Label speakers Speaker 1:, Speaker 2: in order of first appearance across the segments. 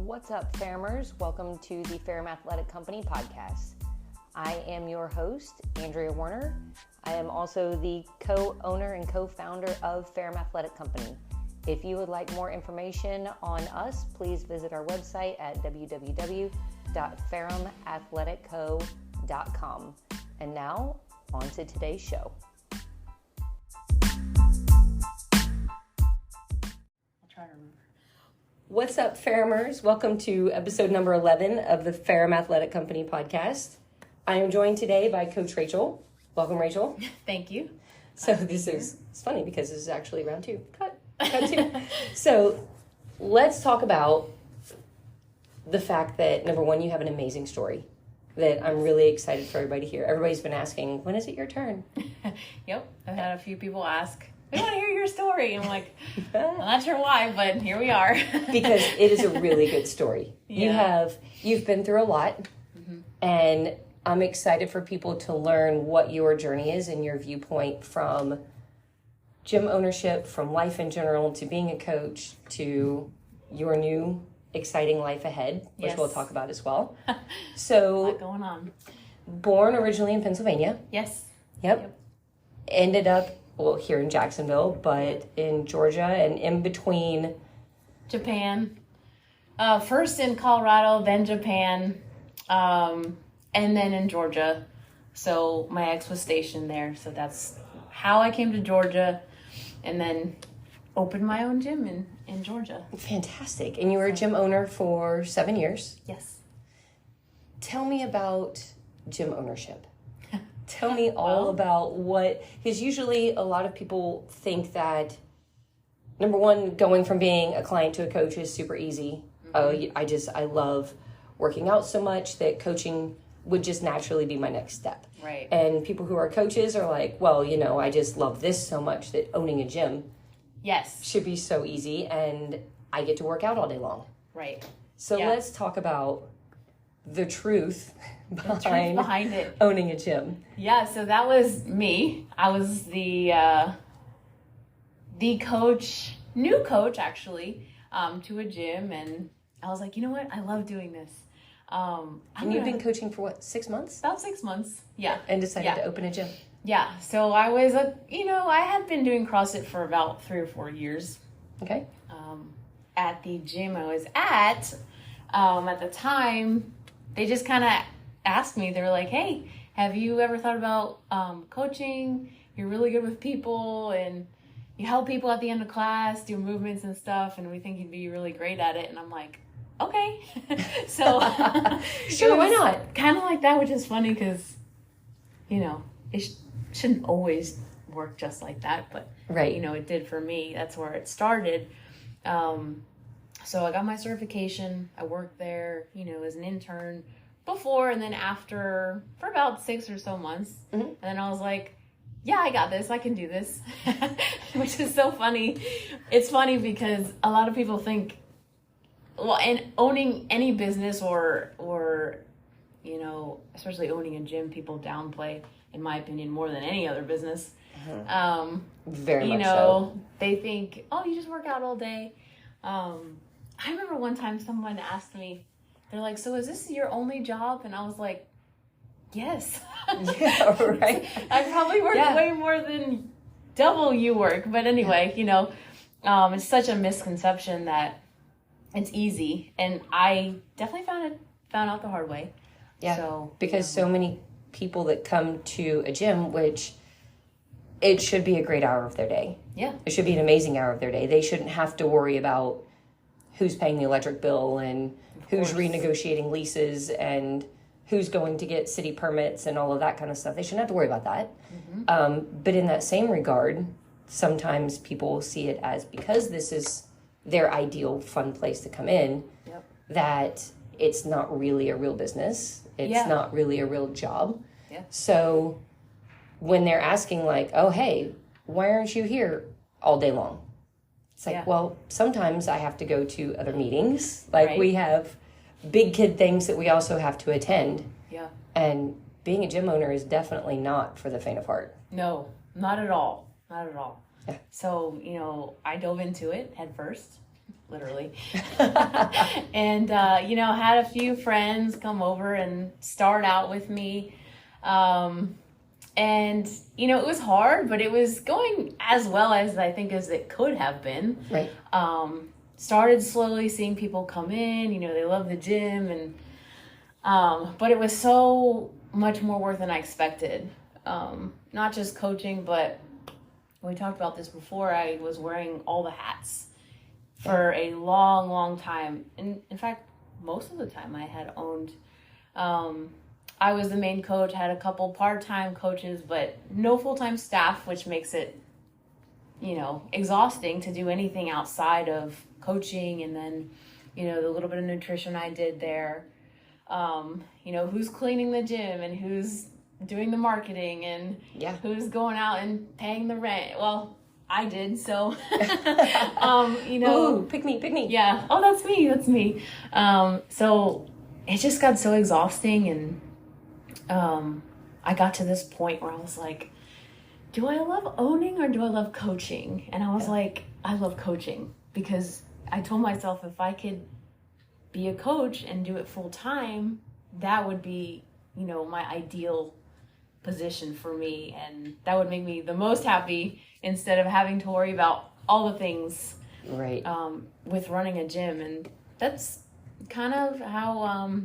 Speaker 1: What's up, Fairmers? Welcome to the Ferrum Athletic Company podcast. I am your host, Andrea Warner. I am also the co-owner and co-founder of Ferrum Athletic Company. If you would like more information on us, please visit our website at www.ferrumathleticco.com. And now, on to today's show. What's up, Ferrumers? Welcome to episode number 11 of the Ferrum Athletic Company podcast. I am joined today by Coach Rachel. Welcome, Rachel.
Speaker 2: Thank you.
Speaker 1: So it's funny because this is actually round two. Cut two. So let's talk about the fact that, number one, you have an amazing story that I'm really excited for everybody to hear. Everybody's been asking, when is it your turn?
Speaker 2: Yep. I've had a few people ask, we want to hear your story. I'm like, I'm not sure why, but here we are.
Speaker 1: Because it is a really good story.
Speaker 2: Yeah.
Speaker 1: You've been through a lot, and I'm excited for people to learn what your journey is and your viewpoint from gym ownership, from life in general, to being a coach, to your new exciting life ahead, which we'll talk about as well. So,
Speaker 2: a lot going on.
Speaker 1: Born originally in Pennsylvania.
Speaker 2: Yes.
Speaker 1: Yep. Ended up, here in Jacksonville, but in Georgia and in between.
Speaker 2: Japan. First in Colorado, then Japan, and then in Georgia. So my ex was stationed there. So that's how I came to Georgia, and then opened my own gym in Georgia.
Speaker 1: Fantastic. And you were a gym owner for 7 years.
Speaker 2: Yes.
Speaker 1: Tell me about gym ownership. Tell me all about what, because usually a lot of people think that, number one, going from being a client to a coach is super easy. I love working out so much that coaching would just naturally be my next step.
Speaker 2: Right.
Speaker 1: And people who are coaches are like, well, I just love this so much that owning a gym should be so easy, and I get to work out all day long.
Speaker 2: Right.
Speaker 1: So let's talk about the truth behind
Speaker 2: it,
Speaker 1: owning a gym.
Speaker 2: Yeah, so that was me. I was the coach, new coach actually, to a gym, and I was like, you know what? I love doing this.
Speaker 1: And you've been coaching for what, 6 months?
Speaker 2: About 6 months, yeah.
Speaker 1: And decided to open a gym.
Speaker 2: Yeah, so I was, I had been doing CrossFit for about 3 or 4 years.
Speaker 1: Okay.
Speaker 2: At the gym I was at the time, they just kind of asked me, they were like, hey, have you ever thought about coaching? You're really good with people, and you help people at the end of class do movements and stuff, and we think you'd be really great at it. And I'm like, okay. So
Speaker 1: sure, why not?
Speaker 2: Kind of like that, which is funny because, it shouldn't always work just like that, but
Speaker 1: right.
Speaker 2: It did for me. That's where it started. So I got my certification. I worked there, as an intern before and then after for about 6 or so months. Mm-hmm. And then I was like, yeah, I got this. I can do this, which is so funny. It's funny because a lot of people think, and owning any business or especially owning a gym, people downplay, in my opinion, more than any other business.
Speaker 1: Mm-hmm. Very much so.
Speaker 2: They think, oh, you just work out all day. I remember one time someone asked me, they're like, so is this your only job? And I was like, yes.
Speaker 1: Yeah, right.
Speaker 2: I probably work way more than double you work. But anyway, it's such a misconception that it's easy. And I definitely found out the hard way.
Speaker 1: Yeah,
Speaker 2: so,
Speaker 1: because so many people that come to a gym, which it should be a great hour of their day.
Speaker 2: Yeah.
Speaker 1: It should be an amazing hour of their day. They shouldn't have to worry about who's paying the electric bill and who's renegotiating leases and who's going to get city permits and all of that kind of stuff. They shouldn't have to worry about that. Mm-hmm. But in that same regard, sometimes people see it as, because this is their ideal fun place to come in, that it's not really a real business. It's not really a real job. Yeah. So when they're asking like, oh, hey, why aren't you here all day long? It's like, well, sometimes I have to go to other meetings. Like we have big kid things that we also have to attend. Yeah. And being a gym owner is definitely not for the faint of heart.
Speaker 2: No, not at all. Not at all. Yeah. So, I dove into it head first. literally. And, had a few friends come over and start out with me. And, it was hard, but it was going as well as I think as it could have been.
Speaker 1: Right.
Speaker 2: Started slowly seeing people come in, they love the gym, and but it was so much more work than I expected. Not just coaching, but we talked about this before, I was wearing all the hats for a long, long time. And in fact, most of the time I had owned, I was the main coach, had a couple part-time coaches, but no full-time staff, which makes it, exhausting to do anything outside of coaching. And then, the little bit of nutrition I did there, who's cleaning the gym and who's doing the marketing and who's going out and paying the rent. Well, I did, so,
Speaker 1: Ooh, pick me.
Speaker 2: Yeah. Oh, that's me. So it just got so exhausting, and I got to this point where I was like, do I love owning or do I love coaching? And I was like, I love coaching, because I told myself if I could be a coach and do it full time, that would be, my ideal position for me. And that would make me the most happy instead of having to worry about all the things
Speaker 1: right.
Speaker 2: With running a gym. And that's kind of how,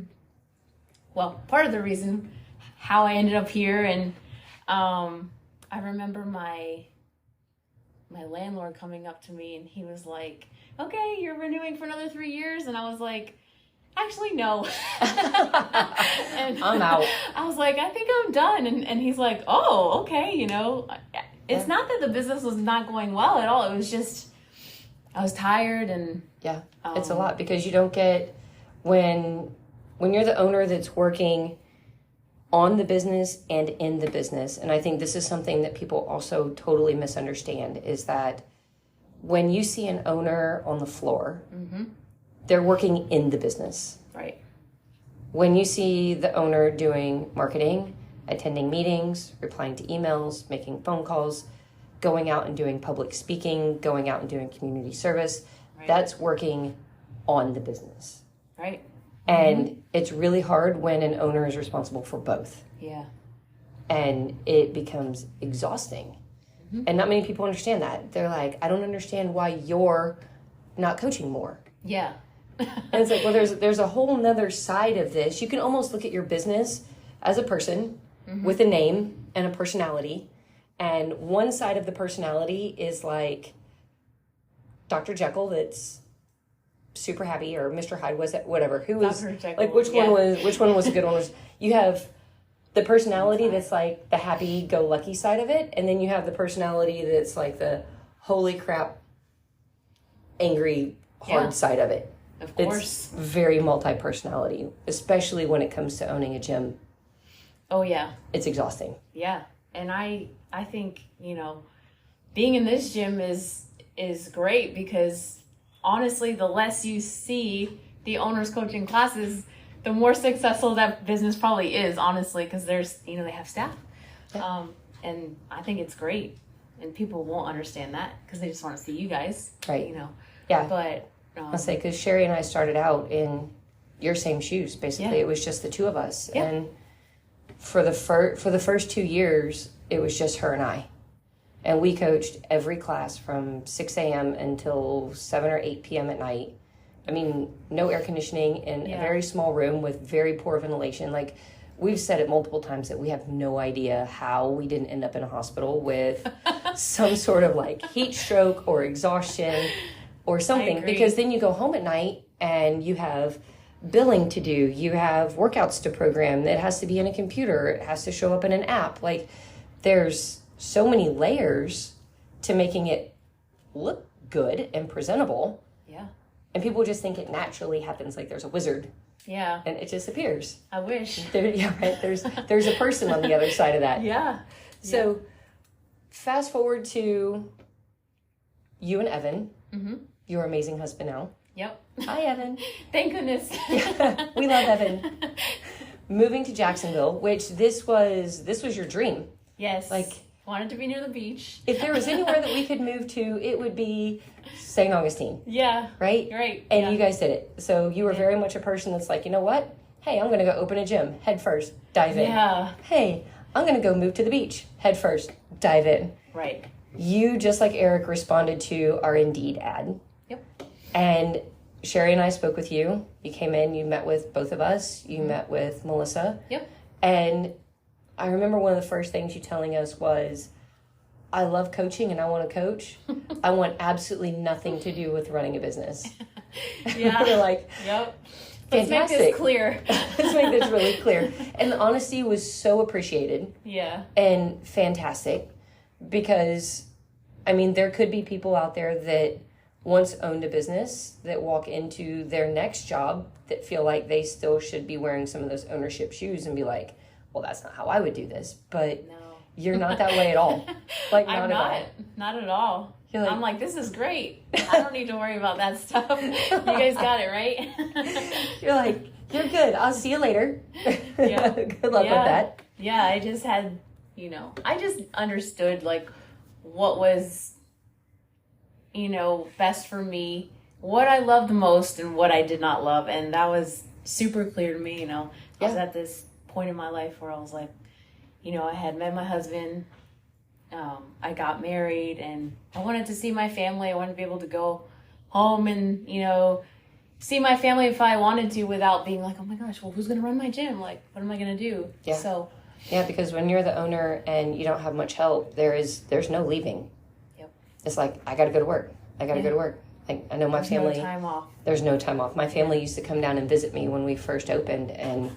Speaker 2: part of the reason how I ended up here. And I remember my landlord coming up to me, and he was like, okay, you're renewing for another 3 years. And I was like, actually, no. And
Speaker 1: I'm out.
Speaker 2: I was like, I think I'm done. And he's like, oh, okay. It's not that the business was not going well at all. It was just, I was tired. And
Speaker 1: yeah, it's a lot, because you don't get, when you're the owner that's working on the business and in the business. And I think this is something that people also totally misunderstand, is that when you see an owner on the floor, they're working in the business.
Speaker 2: Right.
Speaker 1: When you see the owner doing marketing, attending meetings, replying to emails, making phone calls, going out and doing public speaking, going out and doing community service, that's working on the business.
Speaker 2: Right.
Speaker 1: And it's really hard when an owner is responsible for both.
Speaker 2: Yeah.
Speaker 1: And it becomes exhausting. And not many people understand that. They're like, I don't understand why you're not coaching more.
Speaker 2: Yeah.
Speaker 1: And it's like, well, there's a whole nother side of this. You can almost look at your business as a person with a name and a personality. And one side of the personality is like Dr. Jekyll, that's super happy, or Mr. Hyde, was it, whatever. Who was like, which one was a good one? You have the personality that's like the happy-go-lucky side of it, and then you have the personality that's like the holy crap, angry, hard side of it.
Speaker 2: Of course.
Speaker 1: It's very multi-personality, especially when it comes to owning a gym.
Speaker 2: Oh, yeah.
Speaker 1: It's exhausting.
Speaker 2: Yeah. And I think, being in this gym is great, because honestly, the less you see the owners coaching classes, the more successful that business probably is, honestly, because there's, they have staff. Yeah. And I think it's great. And people won't understand that because they just want to see you guys.
Speaker 1: Right.
Speaker 2: Yeah. But
Speaker 1: I'll say, because Sherry and I started out in your same shoes, basically. It was just the two of us.
Speaker 2: Yeah.
Speaker 1: And for the first 2 years, it was just her and I. And we coached every class from 6 a.m. until 7 or 8 p.m. at night. I mean, no air conditioning, in a very small room with very poor ventilation. Like, we've said it multiple times that we have no idea how we didn't end up in a hospital with some sort of like heat stroke or exhaustion or something. Because then you go home at night and you have billing to do. You have workouts to program that has to be in a computer. It has to show up in an app. Like, there's so many layers to making it look good and presentable.
Speaker 2: Yeah.
Speaker 1: And people just think it naturally happens, like there's a wizard.
Speaker 2: Yeah.
Speaker 1: And it just appears.
Speaker 2: I wish.
Speaker 1: There's a person on the other side of that.
Speaker 2: Yeah.
Speaker 1: So fast forward to you and Evan, your amazing husband now.
Speaker 2: Yep.
Speaker 1: Hi, Evan.
Speaker 2: Thank goodness.
Speaker 1: Yeah, we love Evan. Moving to Jacksonville, which this was your dream.
Speaker 2: Yes.
Speaker 1: Like,
Speaker 2: Wanted to be near the beach.
Speaker 1: If there was anywhere that we could move to, it would be St. Augustine.
Speaker 2: Yeah.
Speaker 1: Right?
Speaker 2: Right.
Speaker 1: And you guys did it. So you were very much a person that's like, you know what? Hey, I'm going to go open a gym. Head first. Dive in.
Speaker 2: Yeah.
Speaker 1: Hey, I'm going to go move to the beach. Head first. Dive in.
Speaker 2: Right.
Speaker 1: You, just like Eric, responded to our Indeed ad.
Speaker 2: Yep.
Speaker 1: And Sherry and I spoke with you. You came in. You met with both of us. You met with Melissa.
Speaker 2: Yep.
Speaker 1: And I remember one of the first things you telling us was, I love coaching and I want to coach. I want absolutely nothing to do with running a business.
Speaker 2: Yeah.
Speaker 1: We're like,
Speaker 2: yep.
Speaker 1: Fantastic.
Speaker 2: Let's make this clear.
Speaker 1: Let's make this really clear. And the honesty was so appreciated.
Speaker 2: Yeah.
Speaker 1: And fantastic. Because, I mean, there could be people out there that once owned a business that walk into their next job that feel like they still should be wearing some of those ownership shoes and be like, well, that's not how I would do this. But
Speaker 2: No.
Speaker 1: you're not that way at all. Like,
Speaker 2: I'm
Speaker 1: not
Speaker 2: not.
Speaker 1: at all.
Speaker 2: Not at all.
Speaker 1: You're like,
Speaker 2: I'm like, this is great. I don't need to worry about that stuff. You guys got it, right?
Speaker 1: You're like, you're good. I'll see you later.
Speaker 2: Yeah.
Speaker 1: Good luck with that.
Speaker 2: Yeah, I just had, I just understood, like, what was, best for me, what I loved most and what I did not love. And that was super clear to me, I was at this point in my life where I was like, I had met my husband, I got married, and I wanted to see my family. I wanted to be able to go home and, see my family if I wanted to without being like, oh my gosh, well, who's going to run my gym? Like, what am I going to do?
Speaker 1: Yeah.
Speaker 2: So,
Speaker 1: yeah, because when you're the owner and you don't have much help, there's no leaving.
Speaker 2: Yep.
Speaker 1: It's like, I got to go to work. I got to go to work. Like, I know my family.
Speaker 2: There's no time off.
Speaker 1: There's no time off. My family used to come down and visit me when we first opened, and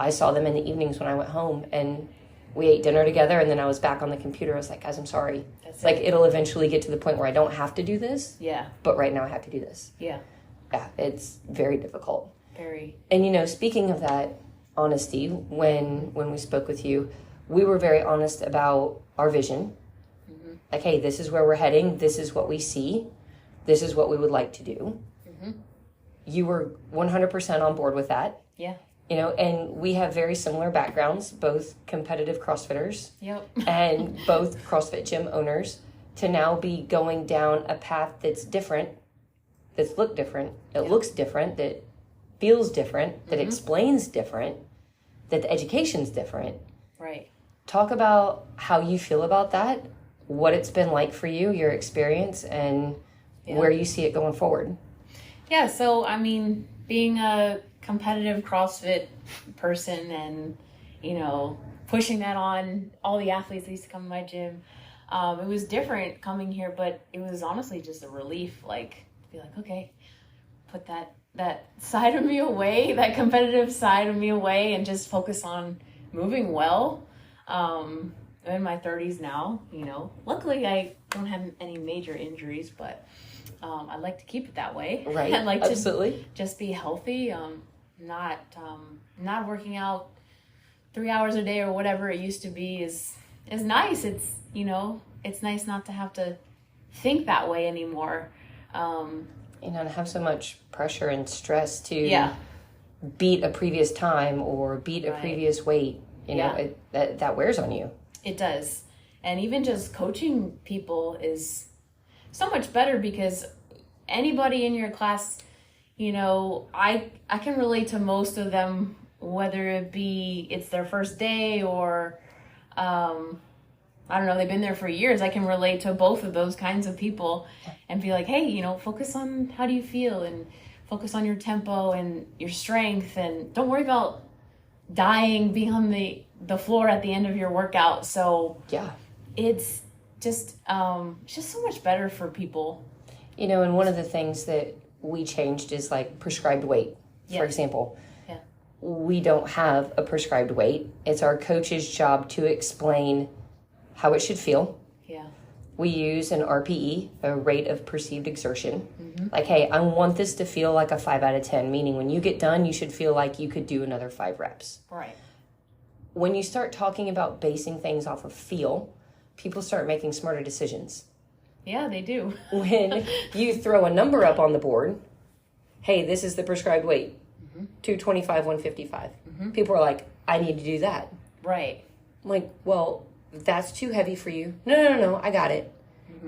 Speaker 1: I saw them in the evenings when I went home, and we ate dinner together, and then I was back on the computer. I was like, guys, I'm sorry. It'll eventually get to the point where I don't have to do this.
Speaker 2: Yeah.
Speaker 1: But right now I have to do this.
Speaker 2: Yeah.
Speaker 1: Yeah, it's very difficult.
Speaker 2: Very.
Speaker 1: And, speaking of that honesty, when we spoke with you, we were very honest about our vision. Mm-hmm. Like, hey, this is where we're heading. This is what we see. This is what we would like to do. Mm-hmm. You were 100% on board with that.
Speaker 2: Yeah.
Speaker 1: And we have very similar backgrounds, both competitive CrossFitters.
Speaker 2: Yep.
Speaker 1: And both CrossFit gym owners, to now be going down a path that's different, that's looked different, that looks different, that feels different, that explains different, that the education's different.
Speaker 2: Right.
Speaker 1: Talk about how you feel about that, what it's been like for you, your experience, and where you see it going forward.
Speaker 2: Yeah, so, being a competitive CrossFit person and, pushing that on all the athletes that used to come to my gym, it was different coming here, but it was honestly just a relief, like, to be like, okay, put that side of me away, that competitive side of me away, and just focus on moving well. I'm in my 30s now, luckily I don't have any major injuries, but I'd like to keep it that way.
Speaker 1: Right.
Speaker 2: I'd like
Speaker 1: Absolutely.
Speaker 2: to just be healthy, not working out 3 hours a day or whatever it used to be is nice. It's, it's nice not to have to think that way anymore.
Speaker 1: And have so much pressure and stress to beat a previous time or beat a previous weight. That wears on you.
Speaker 2: It does. And even just coaching people is so much better because anybody in your class, I can relate to most of them, whether it be it's their first day or I don't know, they've been there for years. I can relate to both of those kinds of people and be like, hey, focus on how do you feel and focus on your tempo and your strength, and don't worry about dying, being on the floor at the end of your workout. So it's just so much better for people.
Speaker 1: And one of the things that we changed is like prescribed weight, for example.
Speaker 2: Yeah.
Speaker 1: We don't have a prescribed weight. It's our coach's job to explain how it should feel.
Speaker 2: Yeah.
Speaker 1: We use an RPE, a rate of perceived exertion. Mm-hmm. Like, hey, I want this to feel like a 5 out of 10, meaning when you get done, you should feel like you could do another 5 reps.
Speaker 2: Right.
Speaker 1: When you start talking about basing things off of feel, people start making smarter decisions.
Speaker 2: Yeah, they do.
Speaker 1: When you throw a number up on the board, hey, this is the prescribed weight, 225, 155. Mm-hmm. People are like, I need to do that.
Speaker 2: Right.
Speaker 1: I'm like, well, that's too heavy for you. No, I got it.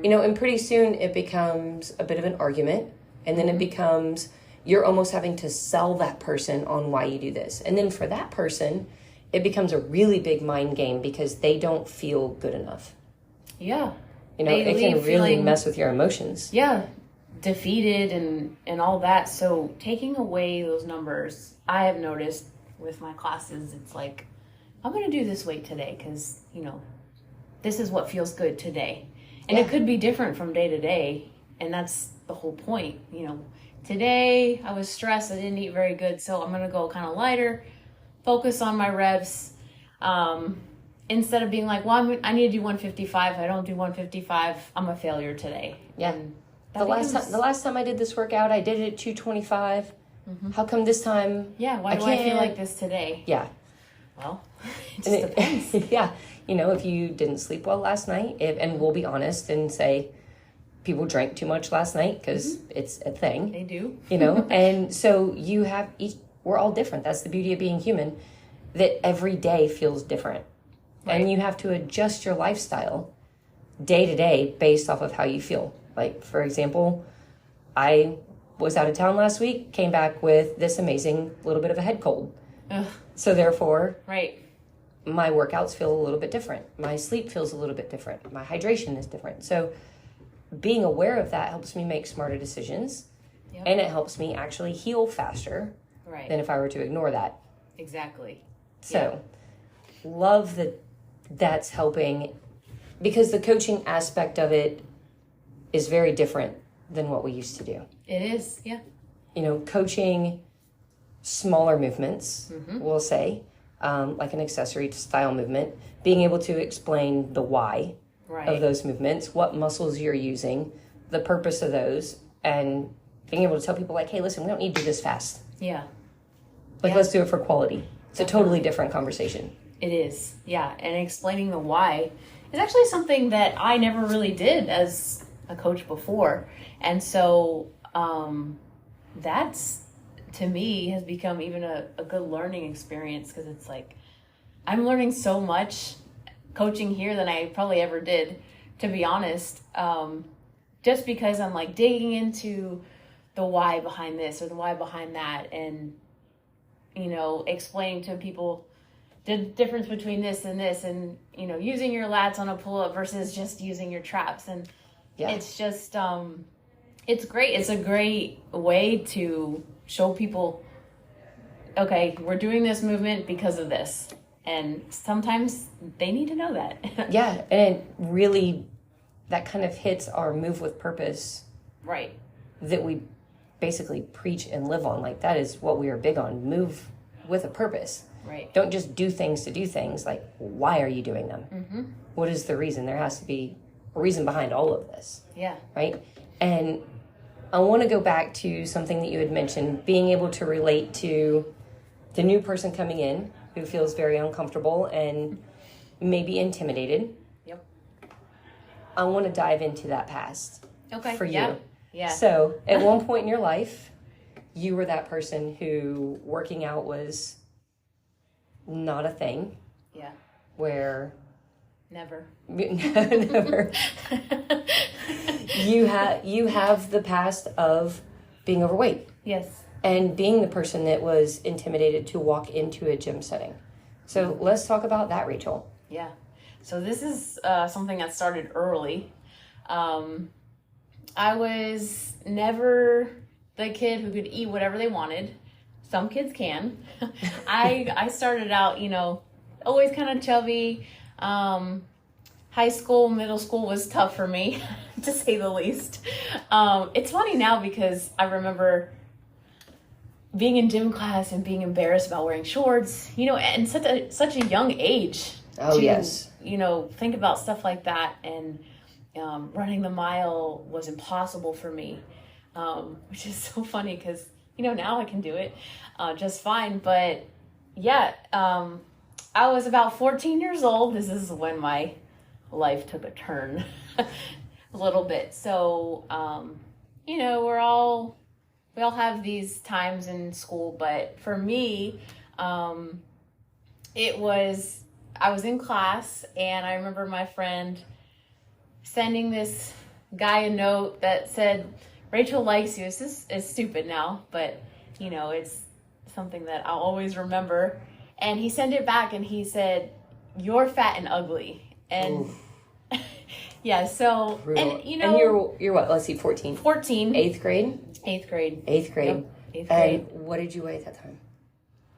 Speaker 1: You know, and pretty soon it becomes a bit of an argument, and then it becomes you're almost having to sell that person on why you do this. And then for that person, it becomes a really big mind game because they don't feel good enough.
Speaker 2: Yeah.
Speaker 1: You know, it can really mess with your emotions.
Speaker 2: Yeah. Defeated and all that. So taking away those numbers, I have noticed with my classes, it's like, I'm going to do this weight today because, you know, this is what feels good today. And it could be different from day to day. And that's the whole point. You know, today I was stressed. I didn't eat very good. So I'm going to go kind of lighter, focus on my reps. Instead of being like, well, I need to do 155. If I don't do 155, I'm a failure today.
Speaker 1: Yeah. And the last time I did this workout, I did it at 225. How come this time?
Speaker 2: Yeah. Why do I feel like this today?
Speaker 1: Yeah.
Speaker 2: Well, it just depends.
Speaker 1: Yeah. You know, if you didn't sleep well last night, and we'll be honest and say people drank too much last night because it's a thing.
Speaker 2: They do.
Speaker 1: You know, and so we're all different. That's the beauty of being human, that every day feels different. Right. And you have to adjust your lifestyle day to day based off of how you feel. Like, for example, I was out of town last week, came back with this amazing little bit of a head cold.
Speaker 2: Ugh.
Speaker 1: So therefore,
Speaker 2: right,
Speaker 1: my workouts feel a little bit different. My sleep feels a little bit different. My hydration is different. So being aware of that helps me make smarter decisions. Yep. And it helps me actually heal faster than if I were to ignore that.
Speaker 2: Exactly.
Speaker 1: So love that that's helping, because the coaching aspect of it is very different than what we used to do.
Speaker 2: It is, yeah.
Speaker 1: You know, coaching smaller movements, we'll say, like an accessory style movement, being able to explain the why of those movements, what muscles you're using, the purpose of those, and being able to tell people like, hey, listen, we don't need to do this fast.
Speaker 2: Yeah.
Speaker 1: Like, let's do it for quality. It's a totally different conversation.
Speaker 2: It is, yeah. And explaining the why is actually something that I never really did as a coach before. And so that's, to me, has become even a good learning experience, because it's like I'm learning so much coaching here than I probably ever did, to be honest, just because I'm like digging into the why behind this or the why behind that, and, you know, explaining to people the difference between this, and, you know, using your lats on a pull-up versus just using your traps. And it's just, it's great. It's a great way to show people, okay, we're doing this movement because of this. And sometimes they need to know that.
Speaker 1: Yeah, and it really, that kind of hits our move with purpose.
Speaker 2: Right.
Speaker 1: That we basically preach and live on. Like, that is what we are big on. Move with a purpose.
Speaker 2: Right.
Speaker 1: Don't just do things to do things. Like, why are you doing them? What is the reason? There has to be a reason behind all of this.
Speaker 2: Yeah.
Speaker 1: Right? And I want to go back to something that you had mentioned, being able to relate to the new person coming in who feels very uncomfortable and maybe intimidated.
Speaker 2: Yep.
Speaker 1: I want to dive into that past for you.
Speaker 2: Yeah.
Speaker 1: So at one point in your life, you were that person who working out was not a thing.
Speaker 2: Yeah.
Speaker 1: Where...
Speaker 2: Never.
Speaker 1: Never. You have the past of being overweight.
Speaker 2: Yes.
Speaker 1: And being the person that was intimidated to walk into a gym setting. So let's talk about that, Rachel.
Speaker 2: Yeah. So this is something that started early. I was never the kid who could eat whatever they wanted. Some kids can. I started out, you know, always kind of chubby. High school, middle school was tough for me, to say the least. It's funny now because I remember being in gym class and being embarrassed about wearing shorts, you know, and such a young age.
Speaker 1: Oh, yes.
Speaker 2: You know, think about stuff like that. And running the mile was impossible for me, which is so funny because, you know, now I can do it just fine. But yeah, I was about 14 years old. This is when my life took a turn a little bit. So, you know, we all have these times in school, but for me, it was I was in class, and I remember my friend sending this guy a note that said, Rachel likes you. This is stupid now, but, you know, it's something that I'll always remember. And he sent it back, and he said, you're fat and ugly. And yeah, so,
Speaker 1: Brutal.
Speaker 2: and you know.
Speaker 1: And you're what? Let's see, 14.
Speaker 2: 14.
Speaker 1: Eighth grade?
Speaker 2: Eighth grade.
Speaker 1: Eighth grade.
Speaker 2: Yep. Eighth grade.
Speaker 1: And what did you weigh at that time?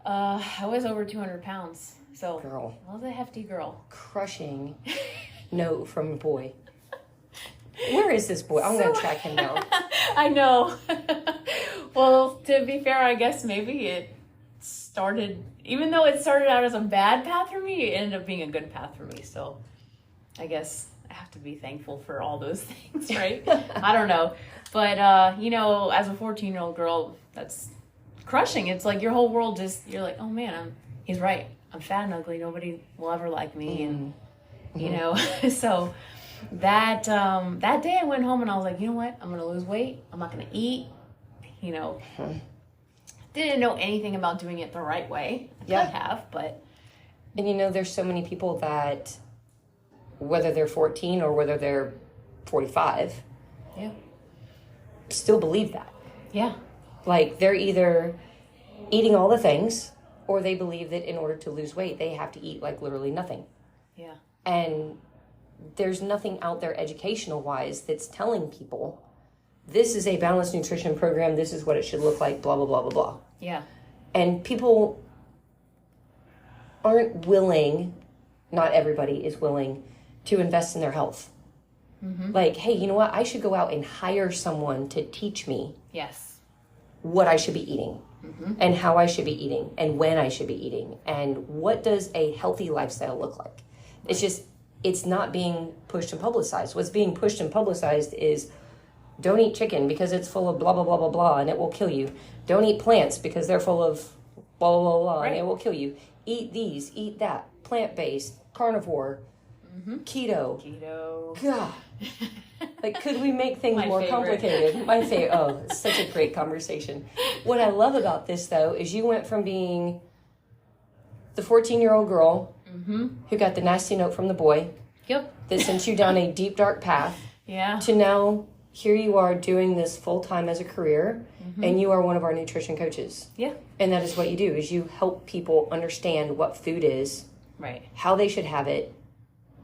Speaker 2: I was over 200 pounds. So
Speaker 1: Girl.
Speaker 2: I was a hefty girl.
Speaker 1: Crushing note from a boy. Where is this boy? I'm going to track him down.
Speaker 2: I know. Well, to be fair, I guess maybe it started, even though it started out as a bad path for me, it ended up being a good path for me. So I guess I have to be thankful for all those things, right? I don't know. But, you know, as a 14-year-old girl, that's crushing. It's like your whole world just, you're like, oh man, he's right. I'm fat and ugly. Nobody will ever like me. And, you know, so that day I went home and I was like, you know what? I'm going to lose weight. I'm not going to eat, you know. Didn't know anything about doing it the right way. I could have, but.
Speaker 1: And you know, there's so many people that, whether they're 14 or whether they're 45, still believe that.
Speaker 2: Yeah.
Speaker 1: Like, they're either eating all the things, or they believe that in order to lose weight, they have to eat, like, literally nothing.
Speaker 2: Yeah.
Speaker 1: And there's nothing out there educational-wise that's telling people, this is a balanced nutrition program, this is what it should look like, blah, blah, blah, blah, blah.
Speaker 2: Yeah.
Speaker 1: And people aren't willing, not everybody is willing, to invest in their health. Like, hey, you know what? I should go out and hire someone to teach me what I should be eating and how I should be eating and when I should be eating and what does a healthy lifestyle look like. It's just, it's not being pushed and publicized. What's being pushed and publicized is don't eat chicken because it's full of blah, blah, blah, blah, blah, and it will kill you. Don't eat plants because they're full of blah, blah, blah, blah, and it will kill you. Eat these, eat that, plant-based, carnivore, keto. God. Like, could we make things more complicated? My favorite. Oh, it's such a great conversation. What I love about this, though, is you went from being the 14-year-old girl who got the nasty note from the boy that sent you down a deep, dark path to now here you are doing this full-time as a career, and you are one of our nutrition coaches. Yeah. And that is what you do, is you help people understand what food is, how they should have it,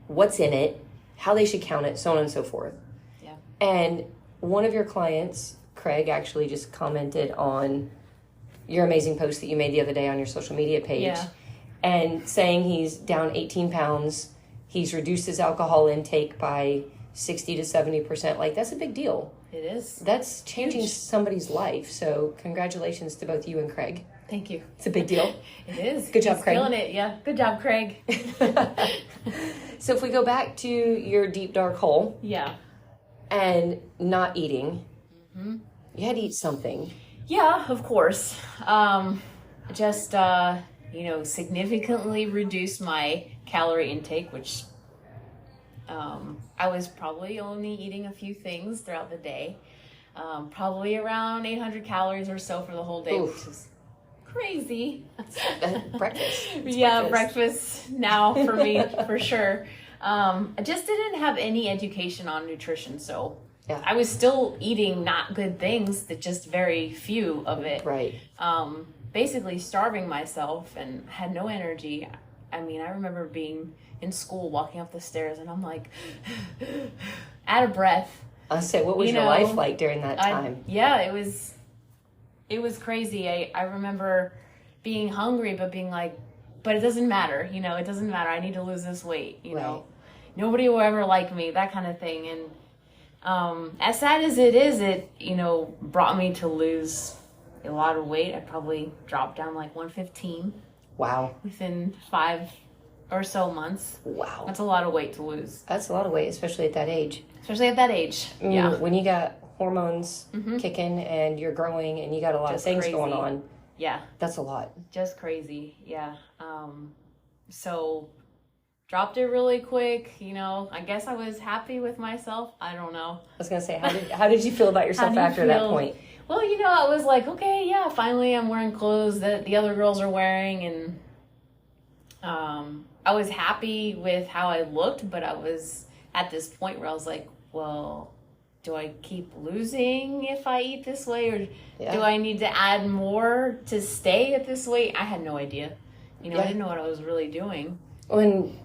Speaker 1: what's in it, how they should count it, so on and so forth. Yeah. And one of your clients, Craig, actually just commented on your amazing post that you made the other day on your social media page and saying he's down 18 pounds, he's reduced his alcohol intake by 60 to 70%. Like, that's a big deal.
Speaker 2: It is.
Speaker 1: That's changing somebody's life. So congratulations to both you and Craig.
Speaker 2: Thank you.
Speaker 1: It's a big deal.
Speaker 2: It is.
Speaker 1: Good job, Craig.
Speaker 2: Feeling it, yeah. Good job, Craig.
Speaker 1: So if we go back to your deep, dark hole.
Speaker 2: Yeah.
Speaker 1: And not eating. You had to eat something.
Speaker 2: Yeah, of course. Just, you know, significantly reduced my calorie intake, which I was probably only eating a few things throughout the day. Probably around 800 calories or so for the whole day, which is crazy.
Speaker 1: Breakfast.
Speaker 2: Breakfast now for me, for sure. I just didn't have any education on nutrition, so I was still eating not good things, that just very few of it. Right. Basically starving myself and had no energy. I mean, I remember being in school, walking up the stairs, and I'm like, out of breath.
Speaker 1: I say, what was your life like during that time?
Speaker 2: It was crazy. I remember being hungry, but being like, but it doesn't matter. You know, it doesn't matter. I need to lose this weight. You know, nobody will ever like me, that kind of thing. And as sad as it is, it, you know, brought me to lose a lot of weight. I probably dropped down like 115.
Speaker 1: Wow.
Speaker 2: Within 5 or so months.
Speaker 1: Wow.
Speaker 2: That's a lot of weight to lose.
Speaker 1: That's a lot of weight, especially at that age.
Speaker 2: Yeah.
Speaker 1: When you got hormones kicking and you're growing and you got a lot of things going on.
Speaker 2: Yeah.
Speaker 1: That's a lot.
Speaker 2: Just crazy. Yeah. So dropped it really quick, you know. I guess I was happy with myself. I don't know.
Speaker 1: I was going to say, how did you feel about yourself after that point?
Speaker 2: Well, you know, I was like, okay, yeah, finally I'm wearing clothes that the other girls are wearing, and I was happy with how I looked, but I was at this point where I was like, well, do I keep losing if I eat this way, or do I need to add more to stay at this weight? I had no idea. I didn't know what I was really doing.
Speaker 1: When,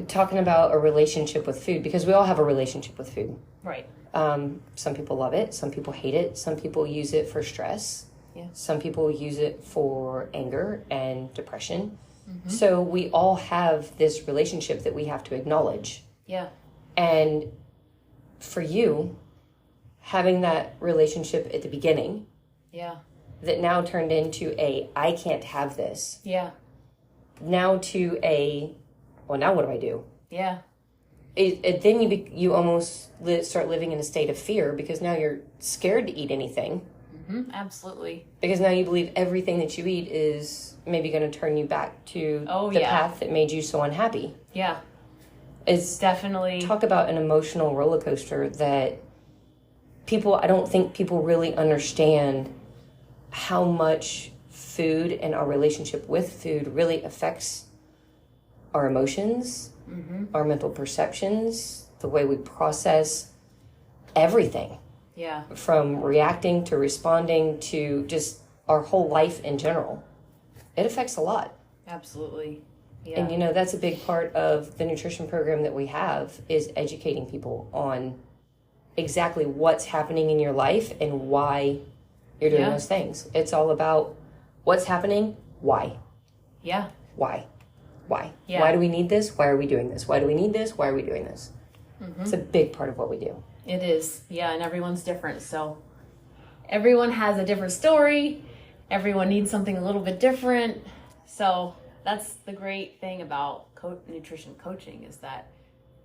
Speaker 1: talking about a relationship with food, because we all have a relationship with food.
Speaker 2: Right.
Speaker 1: Some people love it. Some people hate it. Some people use it for stress.
Speaker 2: Yeah.
Speaker 1: Some people use it for anger and depression.
Speaker 2: Mm-hmm.
Speaker 1: So we all have this relationship that we have to acknowledge.
Speaker 2: Yeah.
Speaker 1: And for you, having that relationship at the beginning, that now turned into I can't have this.
Speaker 2: Yeah.
Speaker 1: Now to now what do I do?
Speaker 2: Yeah.
Speaker 1: Then you almost start living in a state of fear, because now you're scared to eat anything.
Speaker 2: Mm-hmm. Absolutely.
Speaker 1: Because now you believe everything that you eat is maybe going to turn you back to the path that made you so unhappy.
Speaker 2: Yeah.
Speaker 1: It's
Speaker 2: definitely.
Speaker 1: Talk about an emotional roller coaster that I don't think people really understand how much food and our relationship with food really affects our emotions, our mental perceptions, the way we process everything.
Speaker 2: Yeah.
Speaker 1: From reacting to responding to just our whole life in general. It affects a lot.
Speaker 2: Absolutely. Yeah.
Speaker 1: And that's a big part of the nutrition program that we have, is educating people on exactly what's happening in your life and why you're doing those things. It's all about what's happening, why.
Speaker 2: Yeah.
Speaker 1: Why?
Speaker 2: Yeah.
Speaker 1: Why do we need this? Why are we doing this? Why do we need this? Why are we doing this? Mm-hmm. It's a big part of what we do.
Speaker 2: It is. Yeah, and everyone's different. So everyone has a different story. Everyone needs something a little bit different. So that's the great thing about nutrition coaching, is that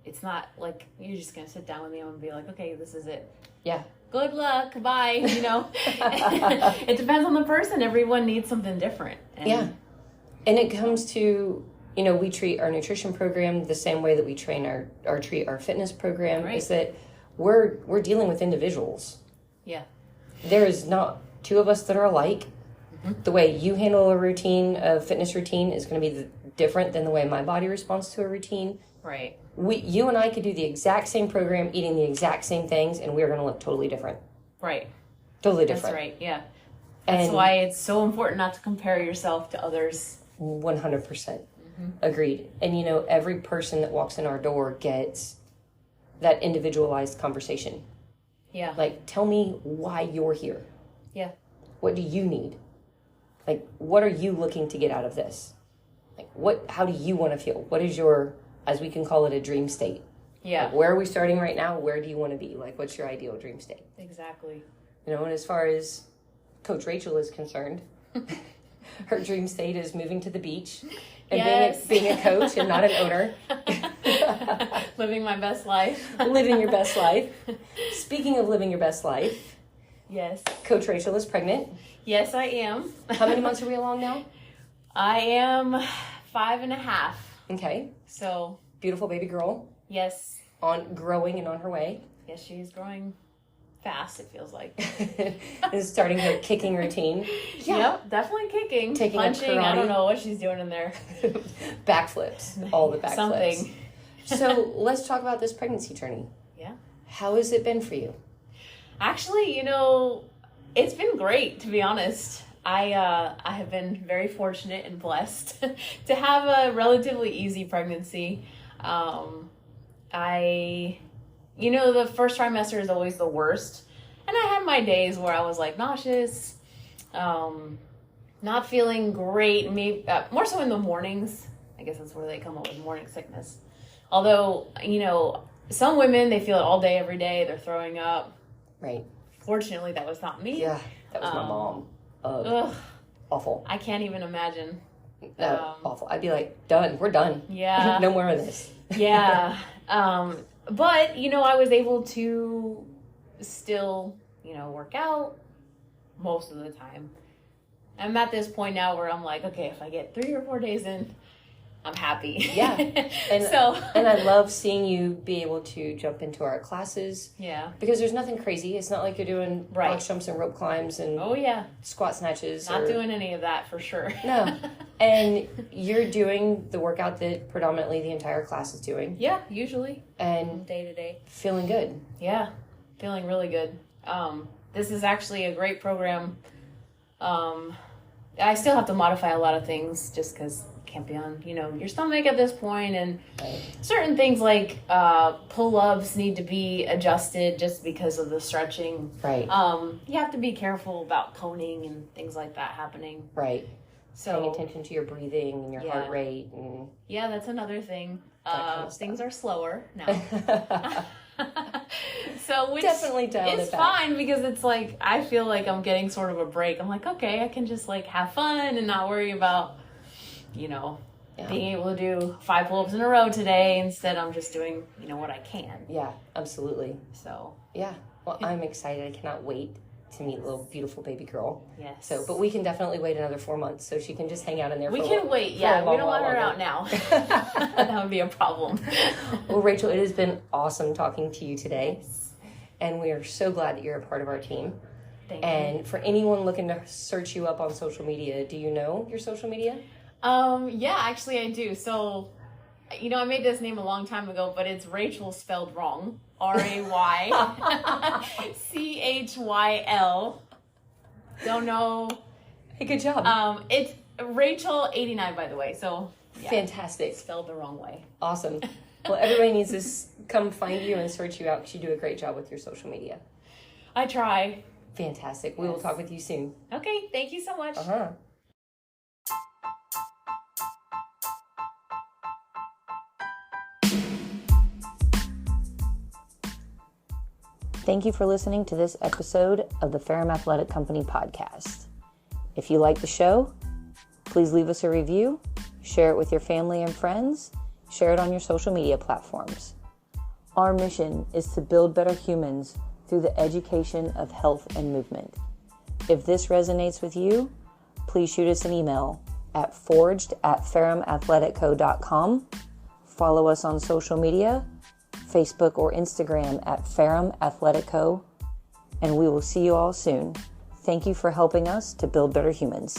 Speaker 2: it's not like you're just going to sit down with me and be like, okay, this is it.
Speaker 1: Yeah.
Speaker 2: Good luck. Bye. It depends on the person. Everyone needs something different.
Speaker 1: And it comes to, we treat our nutrition program the same way that we treat our fitness program. Right. Is that we're dealing with individuals.
Speaker 2: Yeah.
Speaker 1: There is not two of us that are alike. Mm-hmm. The way you handle a fitness routine is going to be different than the way my body responds to a routine.
Speaker 2: Right.
Speaker 1: You and I could do the exact same program, eating the exact same things, and we're going to look totally different.
Speaker 2: Right.
Speaker 1: Totally different.
Speaker 2: That's right, yeah. That's why it's so important not to compare yourself to others.
Speaker 1: 100%. Agreed. And every person that walks in our door gets that individualized conversation.
Speaker 2: Yeah.
Speaker 1: Like, tell me why you're here.
Speaker 2: Yeah.
Speaker 1: What do you need? Like, what are you looking to get out of this? Like, how do you want to feel? What is your, as we can call it, a dream state?
Speaker 2: Yeah.
Speaker 1: Like, where are we starting right now? Where do you want to be? Like, what's your ideal dream state?
Speaker 2: Exactly.
Speaker 1: And as far as Coach Rachel is concerned, her dream state is moving to the beach and being a coach and not an owner.
Speaker 2: Living my best life.
Speaker 1: Living your best life. Speaking of living your best life.
Speaker 2: Yes.
Speaker 1: Coach Rachel is pregnant.
Speaker 2: Yes, I am.
Speaker 1: How many months are we along now?
Speaker 2: I am 5.5.
Speaker 1: Okay.
Speaker 2: So.
Speaker 1: Beautiful baby girl.
Speaker 2: Yes.
Speaker 1: Growing and on her way.
Speaker 2: Yes, she is growing fast, it feels like.
Speaker 1: Is starting her kicking routine.
Speaker 2: Yeah. Yep, definitely kicking.
Speaker 1: Taking
Speaker 2: punching. I don't know what she's doing in there.
Speaker 1: Backflips. All the backflips.
Speaker 2: Something.
Speaker 1: So let's talk about this pregnancy journey.
Speaker 2: Yeah.
Speaker 1: How has it been for you?
Speaker 2: Actually, it's been great, to be honest. I have been very fortunate and blessed to have a relatively easy pregnancy. The first trimester is always the worst. And I had my days where I was like nauseous, not feeling great, maybe more so in the mornings. I guess that's where they come up with morning sickness. Although, some women, they feel it all day, every day. They're throwing up.
Speaker 1: Right.
Speaker 2: Fortunately, that was not me.
Speaker 1: Yeah, that was my mom. Ugh. Awful.
Speaker 2: I can't even imagine.
Speaker 1: Awful. I'd be like, done. We're done.
Speaker 2: Yeah.
Speaker 1: No more of this.
Speaker 2: Yeah. But, I was able to still, work out most of the time. I'm at this point now where I'm like, okay, if I get 3 or 4 days in, I'm happy.
Speaker 1: Yeah. And I love seeing you be able to jump into our classes.
Speaker 2: Yeah.
Speaker 1: Because there's nothing crazy. It's not like you're doing box jumps and rope climbs and squat snatches.
Speaker 2: Not doing any of that for sure.
Speaker 1: No. And you're doing the workout that predominantly the entire class is doing.
Speaker 2: Yeah, usually.
Speaker 1: And
Speaker 2: day to day.
Speaker 1: Feeling good.
Speaker 2: Yeah. Feeling really good. This is actually a great program. I still have to modify a lot of things just because can't be on, your stomach at this point, and certain things like pull-ups need to be adjusted just because of the stretching.
Speaker 1: Right.
Speaker 2: You have to be careful about coning and things like that happening.
Speaker 1: Right.
Speaker 2: So
Speaker 1: paying attention to your breathing and your heart rate. And
Speaker 2: yeah, that's another thing. Things are slower now. So which
Speaker 1: definitely dialed
Speaker 2: it's
Speaker 1: it back.
Speaker 2: fine because it's like I feel like I'm getting sort of a break. I'm like, okay, I can just like have fun and not worry about being able to do 5 pull-ups in a row today. Instead, I'm just doing, what I can.
Speaker 1: Yeah, absolutely.
Speaker 2: So.
Speaker 1: Yeah. Well, I'm excited. I cannot wait to meet little beautiful baby girl.
Speaker 2: Yes.
Speaker 1: So, but we can definitely wait another 4 months so she can just hang out in there.
Speaker 2: We can wait. Yeah, we don't want her out now. That would be a problem.
Speaker 1: Well, Rachel, it has been awesome talking to you today. Yes. And we are so glad that you're a part of our team.
Speaker 2: Thank you.
Speaker 1: And for anyone looking to search you up on social media, do you know your social media?
Speaker 2: Yeah, actually I do. So, I made this name a long time ago, but it's Rachel spelled wrong. RayChyl. Don't know.
Speaker 1: Hey, good job.
Speaker 2: It's Rachel89, by the way. So
Speaker 1: yeah, fantastic.
Speaker 2: Spelled the wrong way.
Speaker 1: Awesome. Well, everybody needs to come find you and search you out because you do a great job with your social media.
Speaker 2: I try.
Speaker 1: Fantastic. We will talk with you soon.
Speaker 2: Okay. Thank you so much.
Speaker 1: Thank you for listening to this episode of the Ferrum Athletic Company podcast. If you like the show, please leave us a review, share it with your family and friends, share it on your social media platforms. Our mission is to build better humans through the education of health and movement. If this resonates with you, please shoot us an email at forged@ferrumathleticco.com. Follow us on social media, Facebook or Instagram at Ferrum Athletic Co. And we will see you all soon. Thank you for helping us to build better humans.